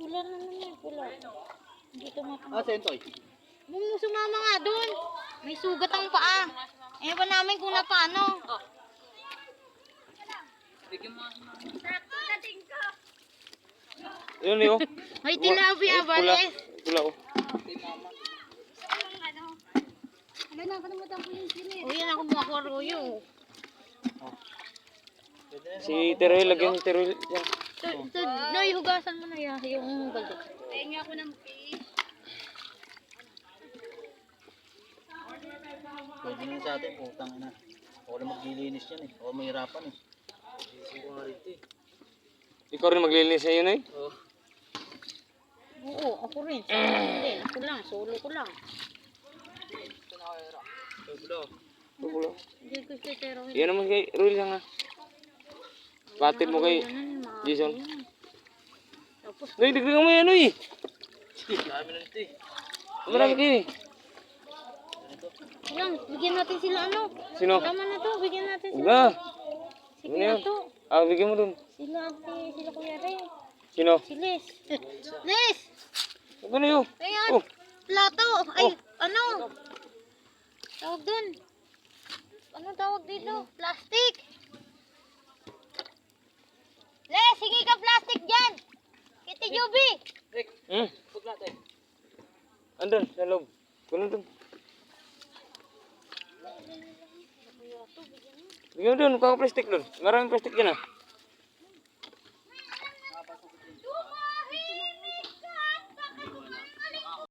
Pula na naman, pula. Hindi tumatang. Sentoy. Sumama nga doon. May sugat ang paa. Ayaw ba namin kung na paano? Yun yun. May tilapia ba? Pula oh. O yan ako mga karoyo. Si Teroy, lagyan si Teroy yan. Noy, hugasan mo na ya, yung balde. Pahinga ako ng Pwede nga sa atin, putang ina. Ako na maglilinis yan eh. Ako mahirapan eh. Ikaw rin maglilinis sa yun eh? Oo, ako rin. Hindi, ako lang, solo ko lang. Pula. Hindi ko siya pero Yan naman kay Roy lang ha. Batid mo kay Jason. Tapos, Noy, dagdagan mo yan Noy. Dami na nito eh. Marami kayo eh. lang, bigyan natin sila ano. Sino? Tama na to, bigyan natin sila. Uga. Si Ano Kuya yan? to. Bigyan mo dun. Sila Kuya Ray. Sino? Si Liz. Liz! Ano yun? Ayan, Oh. plato. Ay, ano? Tawag dun. Ano tawag dito? Plastic. Les, sige ka plastic dyan. Kiti Juby. Hmm? Andun, sa loob. Kunin dun. Bigyan mo dun, kaka-plastic dun. Maraming plastic dyan ah.